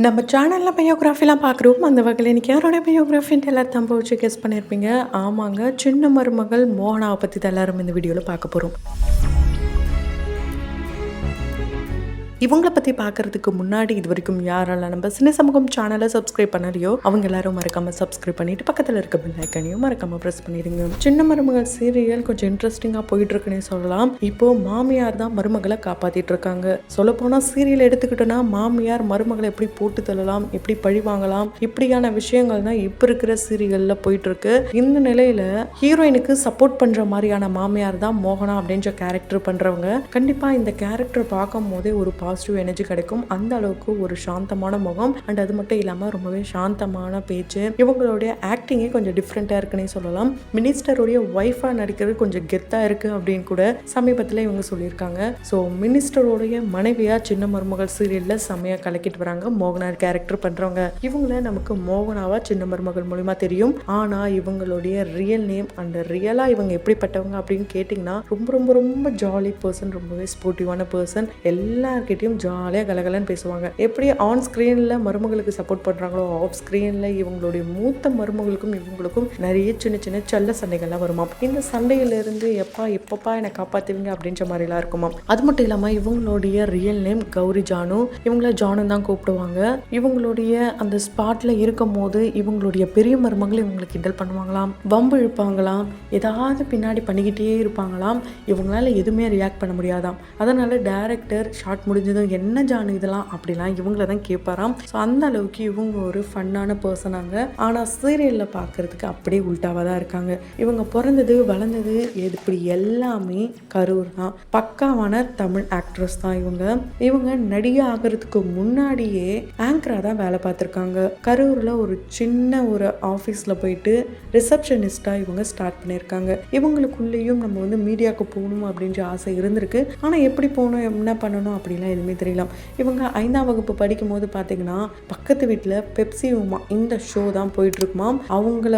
நம்ம சேனலில் பயோகிராஃபிலாம் பார்க்குறோம். அந்த வகையில் இன்றைக்கி யாரோட பயோகிராஃபின்ட்டு எல்லோரும் தம்ப வச்சு கெஸ் பண்ணியிருப்பீங்க. ஆமாங்க, சின்ன மருமகள் மோகனாவை பற்றி தான் எல்லோரும் இந்த வீடியோவில் பார்க்க போகிறோம். இவங்கள பற்றி பார்க்குறதுக்கு முன்னாடி இது வரைக்கும் யாரெல்லாம் நம்ம சின்ன சமூகம் சேனலை சப்ஸ்கிரைப் பண்ணலையோ அவங்க எல்லாரும் மறக்காமல் சப்ஸ்கிரைப் பண்ணிவிட்டு பக்கத்தில் இருக்க பெல் ஐக்கனையும் மறக்காமல் ப்ரெஸ் பண்ணிடுங்க. சின்ன மருமகள் சீரியல் கொஞ்சம் இன்ட்ரெஸ்டிங்காக போயிட்டுருக்குன்னே சொல்லலாம். இப்போது மாமியார் தான் மருமகளை காப்பாற்றிட்டு இருக்காங்க. சொல்லப்போனால் சீரியல் எடுத்துக்கிட்டோன்னா மாமியார் மருமகளை எப்படி போட்டு தள்ளலாம், எப்படி பழி வாங்கலாம், இப்படியான விஷயங்கள் தான் இப்போ இருக்கிற சீரியலில் போயிட்டுருக்கு. இந்த நிலையில் ஹீரோயினுக்கு சப்போர்ட் பண்ணுற மாதிரியான மாமியார் தான் மோகனா அப்படின்ற கேரக்டர் பண்ணுறவங்க. கண்டிப்பாக இந்த கேரக்டர் பார்க்கும் போதே ஒரு பாசிட்டிவ் எனர்ஜி கிடைக்கும். அந்த அளவுக்கு ஒரு சாந்தமான முகம் அண்ட் அது மட்டும் இல்லாமல் ரொம்பவே சாந்தமான பேச்சு. இவங்களுடைய ஆக்டிங்கே கொஞ்சம் டிஃப்ரெண்ட்டாக இருக்குன்னே சொல்லலாம். மினிஸ்டருடைய ஒய்ஃபாக நடிக்கிறது கொஞ்சம் கெத்தாக இருக்குது அப்படின்னு கூட சமீபத்தில் இவங்க சொல்லியிருக்காங்க. ஸோ மினிஸ்டருடைய மனைவியாக சின்ன மருமகள் சீரியலில் செம்மையாக கலக்கிட்டு வராங்க மோகனார் கேரக்டர் பண்ணுறவங்க. இவங்கள நமக்கு மோகனாவா சின்ன மருமகள் மூலிமா தெரியும். ஆனால் இவங்களுடைய ரியல் நேம் அண்ட் ரியலாக இவங்க எப்படிப்பட்டவங்க அப்படின்னு கேட்டிங்கன்னா ரொம்ப ரொம்ப ரொம்ப ஜாலி பர்சன், ரொம்பவே ஸ்போர்ட்டிவான பர்சன். எல்லாருக்கிட்டையும் ஜாலியாக கலகலன்னு பேசுவாங்க. எப்படி ஆன் ஸ்க்ரீனில் மருமகளுக்கு சப்போர்ட் பண்ணுறாங்களோ ஆஃப் ஸ்க்ரீனில் இவங்களுடைய மூத்த மருமகளுக்கும் இவங்களுக்கும் நிறைய சின்ன சின்ன செல்ல சண்டைகள்லாம் வருமாம். இந்த சண்டையிலிருந்து எப்பப்பா என்னை காப்பாற்றுவீங்க அப்படின்ற மாதிரிலாம் இருக்குமாம். அது மட்டும் இல்லாமல் இவங்களுடைய ரியல் நேம் கௌரி ஜானு. இவங்கள ஜானு தான் கூப்பிடுவாங்க. இவங்களுடைய அந்த ஸ்பாட்டில் இருக்கும் போது இவங்களுடைய பெரிய மருமகள் இவங்களை கிண்டல் பண்ணுவாங்களாம், வம்பு இழுப்பாங்களாம், ஏதாவது பின்னாடி பண்ணிக்கிட்டே இருப்பாங்களாம். இவங்களால எதுவுமே ரியாக்ட் பண்ண முடியாதாம். அதனால் டைரக்டர் ஷார்ட் முடிஞ்சதும் என்ன ஜானு இதெல்லாம் அப்படிலாம் இவங்கள தான் கேட்பாராம். ஸோ அந்த அளவுக்கு இவங்க ஒரு ஃபன்னான பர்சனாங்க. ஆனால் சீரியலில் பார்க்குறதுக்கு அப்படியே உல்ட்டாவாக தான் இருக்காங்க. இவங்க பிறந்தது வளர்ந்தது இப்படி எல்லாமே கரூர் தான். பக்காவான தமிழ் ஆக்ட்ரஸ் தான் இவங்க நடிகை ஆகிறதுக்கு முன்னாடியே ஆங்கராக தான் வேலை பார்த்துருக்காங்க. கரூரில் ஒரு சின்ன ஒரு ஆஃபீஸில் போயிட்டு ரிசப்ஷனிஸ்டாக இவங்க ஸ்டார்ட் பண்ணியிருக்காங்க. இவங்களுக்குள்ளேயும் நம்ம மீடியாவுக்கு போகணும் அப்படின்ற ஆசை இருந்திருக்கு. ஆனால் எப்படி போகணும், என்ன பண்ணணும் அப்படிலாம் எதுவுமே தெரியலாம். இவங்க 5ஆம் வகுப்பு படிக்கும் போது பார்த்தீங்கன்னா பக்கத்து வீட்டில் பெப்சி உமா இந்த ஷோ தான் போயிட்டு இருக்குமாம். அவங்கள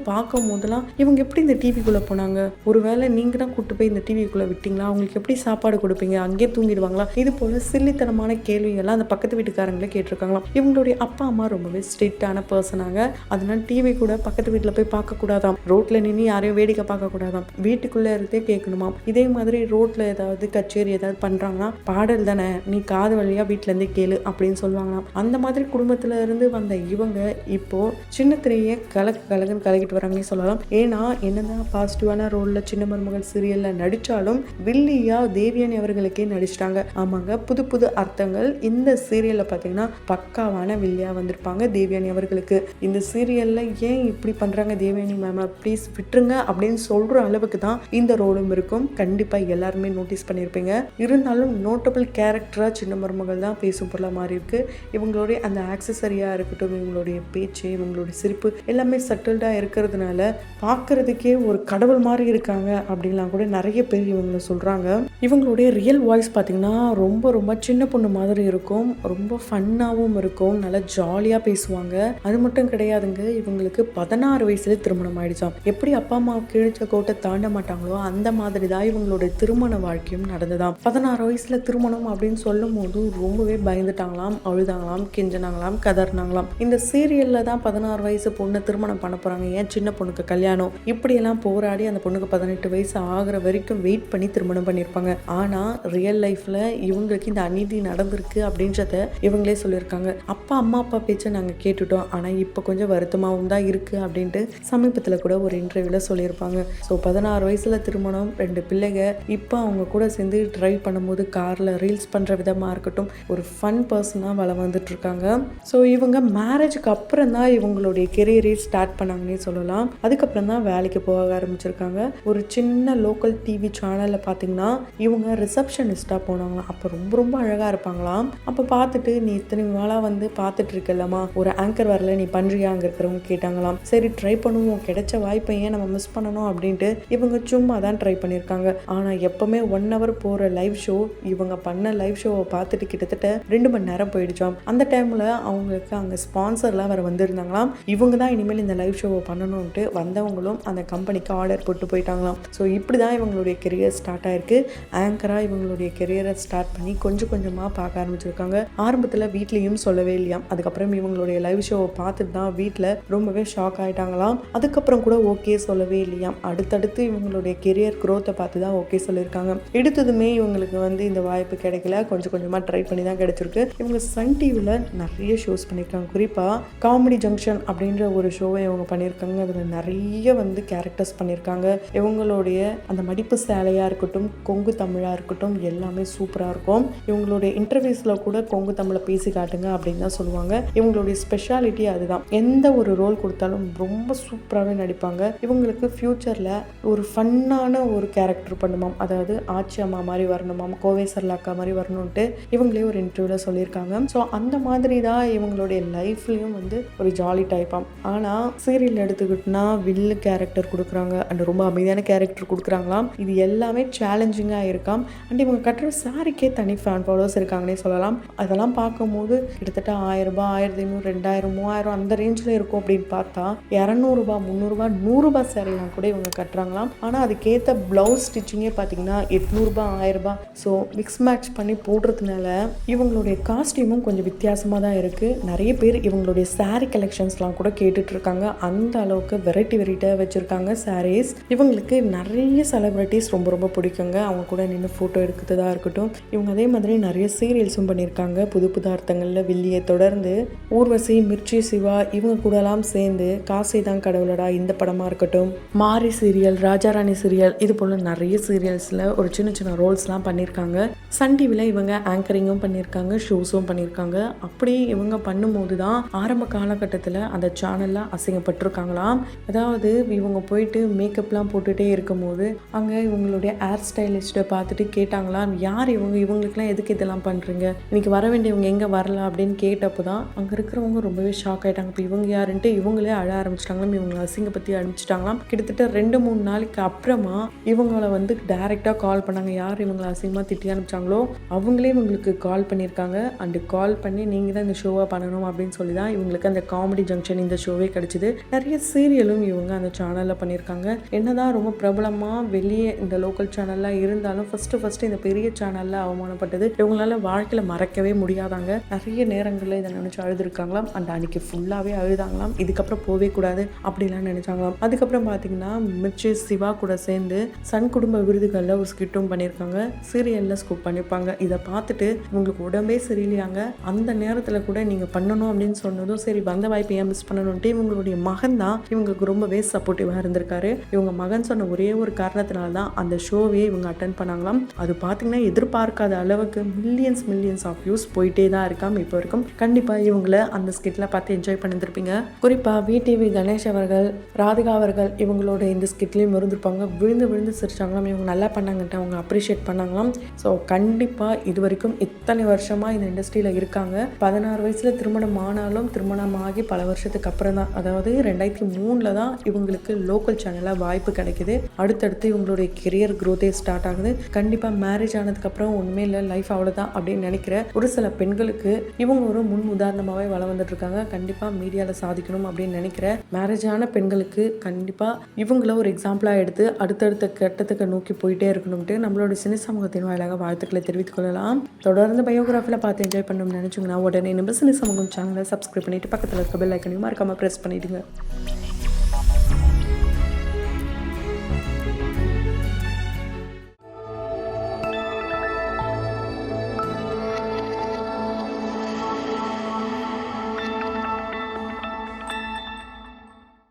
பார்க்கும் போதெல்லாம் இவங்க எப்படி இந்த டிவிக்குள்ளே போனாங்க, ஒருவேளை நீங்கள் தான் கூப்பிட்டு போய் இந்த டிவிக்குள்ளே விட்டீங்களா, அவங்களுக்கு எப்படி சாப்பாடு கொடுப்பீங்க, அங்கேயே தூங்கிடுவாங்களா, இது போல் சில்லித்தனமான கேள்விகள்லாம் அந்த பக்கத்து வீட்டுக்காரங்களே கேட்டிருக்காங்களாம். இவங்களுடைய அப்பா அம்மா ரொம்பவே ஸ்ட்ரிக்டான பர்சனாங்க. அதனால டிவி கூட பக்கத்து வீட்டில் போய் பார்க்கக்கூடாதாம், ரோட்டில் நின்று யாரையும் வேடிக்கை பார்க்கக்கூடாதாம், வீட்டுக்குள்ளே இருந்தே கேட்கணுமாம். இதே மாதிரி ரோட்டில் ஏதாவது கச்சேரி ஏதாவது பண்ணுறாங்கன்னா பாடல் தானே, நீ காது வழியாக வீட்டிலேருந்தே கேளு அப்படின்னு சொல்லுவாங்களாம். அந்த மாதிரி குடும்பத்தில் இருந்து வந்த இவங்க இப்போ சின்ன திரையை கலக்குன்னு கலக்கிட்டு வராங்கன்னு சொல்லலாம். ஏன்னா என்னதான் பாசிட்டிவான ரோலில் சின்ன மருமகள் சீரியலில் நடித்தாலும் வில்லியா தேவியானி அவர்களுக்கே நடிச்சிட்டாங்க. ஆமாங்க, புது புது அர்த்தங்கள். இந்த சீரியலில் பார்த்தீங்கன்னா பக்காவான வில்லியா வந்திருப்பாங்க தேவியானி அவர்களுக்கு. இந்த சீரியலில் ஏன் இப்படி பண்ணுறாங்க தேவியானி மேம், ப்ளீஸ் விட்டுருங்க அப்படின்னு சொல்கிற அளவுக்கு தான் இந்த ரோலும் இருக்கும். கண்டிப்பாக எல்லாருமே நோட்டீஸ் பண்ணியிருப்பீங்க. இருந்தாலும் நோட்டபிள் கேரக்டராக சின்ன மருமகள் தான் பேசும் பொருளாக மாறி இருக்கு. இவங்களுடைய அந்த ஆக்சசரியாக இருக்கட்டும், இவங்களுடைய பேச்சு, இவங்களுடைய சிரிப்பு எல்லாமே சட்டில்டாக இருக்கிறதுனால பார்க்குறதுக்கே ஒரு கடவுள் மாதிரி இருக்காங்க அப்படின்லாம் கூட நிறைய பேர் இவங்களை சொல்கிறாங்க. இவங்களுடைய ரியல் வாய்ஸ் பார்த்திங்கன்னா ரொம்ப ரொம்ப சின்ன பொண்ணு மாதிரி இருக்கும், ரொம்ப ஃபன்னாகவும் இருக்கும், நல்லா ஜாலியாக பேசுவாங்க. அது மட்டும் கிடையாதுங்க, இவங்களுக்கு 16 வயசுல திருமணம் ஆயிடுச்சாம். எப்படி அப்பா அம்மா கிழிச்ச கோட்டை தாண்ட மாட்டாங்களோ அந்த மாதிரி தான் இவங்களுடைய திருமண வாழ்க்கையும் நடந்ததாம். 16 வயசுல திருமணம் அப்படின்னு சொல்லும் போது ரொம்பவே பயந்துட்டாங்களாம், அழுதாங்களாம், கெஞ்சினாங்களாம், கதறினாங்களாம். இந்த சீரியல்ல தான் 16 வயசு பொண்ணு திருமணம் பண்ண போறாங்க, ஏன் சின்ன பொண்ணுக்கு கல்யாணம், இப்படியெல்லாம் போராடி அந்த பொண்ணுக்கு 18 வயசு ஆகிற வரைக்கும் வெயிட் பண்ணி திருமணம் பண்ணியிருப்பாங்க. ஆனா ரியல் லைஃப்ல இவங்களுக்கு இந்த அநீதி நடந்திருக்கு அப்படின்றத இவங்களே சொல்லியிருக்காங்க. அம்மா அப்பா பேச்சை நாங்க கேட்டுட்டோம், ஆனா இப்போ கொஞ்சம் வருத்தமாகவும் தான் இருக்கு அப்படின்ட்டு சமீபத்தில் கூட ஒரு இன்டர்வியூல சொல்லியிருப்பாங்க. ஸோ 16 வயசுல திருமணம், 2 பிள்ளைங்க. இப்போ அவங்க கூட சேர்ந்து ட்ரைவ் பண்ணும்போது கார்ல ரீல்ஸ் பண்ற விதமாக இருக்கட்டும், ஒரு ஃபன் பர்சனாக வளம் வந்துட்டு இருக்காங்க. ஸோ இவங்க மேரேஜுக்கு அப்புறம் தான் இவங்களுடைய கெரியரே ஸ்டார்ட் பண்ணாங்கன்னே சொல்லலாம். அதுக்கப்புறம் தான் வேலைக்கு போக ஆரம்பிச்சிருக்காங்க. ஒரு சின்ன லோக்கல் டிவி சேனலில் பார்த்தீங்கன்னா இவங்க ரிசப்ஷனிஸ்டாக போனாங்களாம். அப்போ ரொம்ப ரொம்ப அழகாக இருப்பாங்களாம். அப்போ பார்த்துட்டு நீ இத்தனை நாளாக பார்த்துட்டு இருக்கலாமா, ஒரு ஆங்கர் வரல, நீ பண்ணுறியா அங்கே இருக்கிறவங்க கேட்டாங்களாம். சரி ட்ரை பண்ணுவோம், கிடைச்ச வாய்ப்பை ஏன் நம்ம மிஸ் பண்ணணும் அப்படின்ட்டு இவங்க சும்மா தான் ட்ரை பண்ணியிருக்காங்க. ஆனால் எப்போவுமே 1 hour போகிற லைவ் ஷோ, இவங்க பண்ண லைவ் ஷோவை பார்த்துட்டு கிட்டத்தட்ட 2 மணி நேரம் போயிடுச்சோம். அந்த டைமில் அவங்களுக்கு அங்கே ஸ்பான்சர்லாம் வேறு வந்திருந்தாங்களாம். இவங்க தான் இனிமேல் இந்த லைவ் ஷோவை பண்ணணும்ன்ட்டு வந்தவங்களும் அந்த கம்பெனிக்கு ஆர்டர் போட்டு போயிட்டாங்களாம். ஸோ இப்படி தான் இவங்களுடைய கெரியர் ஸ்டார்ட் ஆயிருக்கு. ஆங்கராக இவங்களுடைய கெரியரை ஸ்டார்ட் பண்ணி கொஞ்சம் கொஞ்சமாக பார்க்க ஆரம்பிச்சிருக்காங்க. ஆரம்பத்தில் வீட்லேயும் சொல்லவே இல்லையாம். அதுக்கப்புறம் இவங்களுடைய லைவ் ஷோவை பார்த்துட்டு தான் வீட்டில் ரொம்பவே ஷாக் ஆகிட்டாங்களாம். அதுக்கப்புறம் கூட ஓகே சொல்லவே இல்லையாம். அடுத்தடுத்து இவங்களுடைய கெரியர் க்ரோத்தை பார்த்து தான் ஓகே சொல்லியிருக்காங்க. எடுத்ததுமே இவங்களுக்கு இந்த வாய்ப்பு கிடைக்கல. கொஞ்சம் கொஞ்சமாக ட்ரை பண்ணி தான் கிடைச்சிருக்கு. இவங்க சன் டிவியில் நிறைய ஷோஸ் பண்ணியிருக்காங்க. குறிப்பாக காமெடி ஜங்ஷன் அப்படின்ற ஒரு ஷோவை இவங்க பண்ணியிருக்காங்க. அதில் நிறைய கேரக்டர்ஸ் பண்ணியிருக்காங்க. இவங்களுடைய அந்த மடிப்பு சேலையாக இருக்கட்டும், கொங்கு தமிழாக இருக்கட்டும், எல்லாமே சூப்பராக இருக்கும். இவங்களுடைய இன்டர்வியூஸில் கூட கொங்கு தமிழை பேசி காட்டுங்க அப்படின்னு தான் சொல்லுவாங்க. இவங்களுடைய ஸ்பெஷாலிட்டி அதுதான். எந்த ஒரு ரோல் கொடுத்தாலும் ரொம்ப சூப்பராகவே நடிப்பாங்க. இவங்களுக்கு ஃப்யூச்சரில் ஒரு ஃபன்னான ஒரு கேரக்டர் பண்ணுமாம். அதாவது ஆச்சி அம்மா மாதிரி வரணுமாம், கோவை சரளாக்கா மாதிரி வரணும்ன்ட்டு இவங்களே ஒரு இன்டர்வியூவில் சொல்லியிருக்காங்க. ஸோ அந்த மாதிரி தான் இவங்களுடைய லைஃப்லேயும் ஒரு ஜாலி டைப்பாம். ஆனால் சீரியல் எடுத்துக்கிட்டோன்னா வில்லு கேரக்டர் கொடுக்குறாங்க அண்ட் ரொம்ப அமைதியான கேரக்டர் கொடுக்குறாங்களாம். இது எல்லாமே சேலஞ்சிங்காக இருக்காம். அண்ட் இவங்க கட்டுற சாரிக்கே தனி ஃபேன் ஃபாலோவர்ஸ் இருக்காங்கன்னே சொல்லலாம். அதெல்லாம் பார்க்கும்போது கிட்டத்தட்ட 1000 ரூபாய், 1500, 2000, 3000 அந்த ரேஞ்சில் இருக்கும். அப்படின்னு பார்த்தா 200 ரூபாய், 300 ரூபாய், 100 ரூபாய் சாரிலாம் கூட இவங்க கட்டுறாங்களாம். ஆனால் அதுக்கேற்ற ப்ளவுஸ் ஸ்டிச்சிங்கே பார்த்தீங்கன்னா 800 ரூபாய், 1000 ரூபாய். ஸோ மிக்ஸ் மேட்ச் பண்ணி போடுறதுனால இவங்களுடைய காஸ்டியூமும் கொஞ்சம் வித்தியாசமாக தான் இருக்குது. நிறைய பேர் இவங்களுடைய சாரீ கலெக்ஷன்ஸ்லாம் கூட கேட்டுட்ருக்காங்க. அந்த அளவுக்கு வெரைட்டியாக வச்சுருக்காங்க சாரீஸ். இவங்களுக்கு நிறைய செலிப்ரிட்டிஸ் ரொம்ப ரொம்ப பிடிக்குங்க. அவங்க கூட நின்று ஃபோட்டோ எடுக்கிறதா இருக்கட்டும். இவங்க அதே மாதிரி நிறைய சீரியல்ஸும் பண்ணியிருக்காங்க. புது புது அர்த்தங்களில் வில்லியை தொடர்ந்து ஊர்வசி, மிர்ச்சி, சிவா இவங்க கூடலாம் சேர்ந்து காசை தான் கடவுளடா இந்த படமாக இருக்கட்டும், மாரி சீரியல், ராஜாராணி சீரியல், இது போல் நிறைய சீரியல்ஸில் ஒரு சின்ன சின்ன ரோல்ஸ்லாம் பண்ணியிருக்காங்க. சன் டிவியில் இவங்க ஆங்கரிங்கும் பண்ணியிருக்காங்க, ஷோஸும் பண்ணியிருக்காங்க. அப்படி இவங்க பண்ணும்போது தான் ஆரம்ப காலகட்டத்தில் அந்த சேனலில் அசிங்கப்பட்டிருக்காங்களாம். அதாவது இவங்க போயிட்டு மேக்கப்லாம் போட்டுகிட்டே இருக்கும்போது அங்கே இவங்களுடைய ஹேர் ஸ்டைலிஸ்ட்டை பார்த்துட்டு கேட்டாங்களாம், யார் இவங்களுக்குலாம் எதுக்கு இதெல்லாம் பண்ணுறீங்க, இன்னைக்கு வர வேண்டியவங்க எங்கே வரல அப்படின்னு கேட்டப்போ தான் அங்கே இருக்கிறவங்க ரொம்பவே ஷாக் ஆகிட்டாங்க. இப்போ இவங்க யாருன்ட்டு இவங்களே அழ ஆரம்பிச்சிட்டாங்களாம். இவங்களை அசிங்கப்படுத்தி அனுப்பிச்சிட்டாங்களாம். கிட்டத்தட்ட 2-3 நாளைக்கு அப்புறமா இவங்களை டைரெக்டாக கால் பண்ணாங்க. யார் இவங்களை அசிங்கமாக திட்டி அனுப்பிச்சாங்களோ அவங்களே இவங்களுக்கு கால் பண்ணியிருக்காங்க. அண்டு கால் பண்ணி நீங்கள் தான் இந்த ஷோவாக பண்ணணும் அப்படின்னு சொல்லி தான் இவங்களுக்கு அந்த காமெடி ஜங்ஷன் இந்த ஷோவே கிடச்சிது. நிறைய சீரியலும் இவங்க அந்த சேனலில் பண்ணியிருக்காங்க. என்னதான் ரொம்ப பிரபலமாக வெளியே இந்த லோக்கல் சேனல்லாம் இருந்தாலும் ஃபஸ்ட்டு இந்த பெரிய சேனலில் அவமானப்பட்டது இவங்களால வாழ்க்கையில் மறக்கவே முடியாதாங்க. நிறைய நேரங்களில் இதை நினச்சி அழுதுருக்காங்களாம். அண்ட் அன்றைக்கி ஃபுல்லாகவே அழுதாங்களாம். இதுக்கப்புறம் போவே கூடாது அப்படிலாம் நினச்சாங்களாம். அதுக்கப்புறம் பார்த்தீங்கன்னா மிர்ச்சி, சிவா கூட சேர்ந்து சன் குடும்ப விருதுகளில் ஒரு ஸ்கிட்டும் பண்ணியிருக்காங்க. சீரியலில் ஸ்கூப் பண்ணியிருப்பாங்க. இதை பார்த்துட்டு உங்களுக்கு உடம்பே சரியில்லையாங்க. அந்த நேரத்தில் கூட நீங்கள் பண்ணணும் அப்படின்னு சொன்னதும் சரி வந்த வாய்ப்பை ஏன் மிஸ் பண்ணணும்ட்டு இவங்களுடைய மகன் தான் இவங்களுக்கு ரொம்பவே சப்போர்ட்டிவாக இருந்திருக்காரு. இவங்க மகன் சொன்ன ஒரே ஒரு காரணத்தினால தான் அந்த ஷோவே இவங்க அட்டன் பண்ணாங்களாம். அது பார்த்தீங்கன்னா எதிர்பார்க்காத அளவுக்கு மில்லியன்ஸ் ஆஃப் வியூஸ் போயிட்டே தான் இருக்காம் இப்போ வரைக்கும். கண்டிப்பாக இவங்களை அந்த ஸ்கிட்டில் பார்த்து என்ஜாய் பண்ணியிருந்திருப்பீங்க. குறிப்பாக விடிவி கணேஷ் அவர்கள், ராதிகா அவர்கள் இவங்களோட இந்த ஸ்கிட்லேயும் இருந்திருப்பாங்க. விழுந்து சிரிச்சாங்களாம். இவங்க நல்லா பண்ணாங்கன்ட்டு அவங்க அப்ரிஷியேட் பண்ணாங்களாம். ஸோ கண்டிப்பாக இது வரைக்கும் இத்தனை வருஷமாக இந்த இண்டஸ்ட்ரியில் இருக்காங்க. 16 வயசில் திருமணம் ஆனாலும் திருமணமாகி பல வருஷத்துக்கு அப்புறம் தான், அதாவது 2003 தான் இவங்களுக்கு லோக்கல் சேனலில் வாய்ப்பு கிடைக்குது. அடுத்தடுத்து இவங்களுடைய கெரியர் க்ரோத்தே ஸ்டார்ட் ஆகுது. கண்டிப்பாக மேரேஜ் ஆனதுக்கப்புறம் ஒன்றுமே இல்லை, லைஃப் அவ்வளோதான் அப்படின்னு நினைக்கிற ஒரு சில பெண்களுக்கு இவங்க ஒரு முன் உதாரணமாகவே வளம் வந்துட்டு இருக்காங்க. கண்டிப்பாக மீடியாவில் சாதிக்கணும் அப்படின்னு நினைக்கிற மேரேஜ் ஆன பெண்களுக்கு கண்டிப்பாக இவங்கள ஒரு எக்ஸாம்பிளாக எடுத்து அடுத்தடுத்த கட்டத்துக்கு நோக்கி போயிட்டே இருக்கணும்ட்டு நம்மளோட சினி சமூகத்தின் வாயிலாக வாழ்த்துக்களை தெரிவித்துக் கொள்ளலாம். தொடர்ந்து பயோகிராஃபியில் பார்த்து என்ஜாய் பண்ணணும்னு நினச்சிங்கன்னா உடனே நம்ம சினி சமூகம் சேனலை சப்ஸ்கிரைப் பண்ணிட்டு பக்கத்தில் இருக்க பெல் ஐக்கனையும் மறக்காமல் ப்ரெஸ் பண்ணிடுங்க.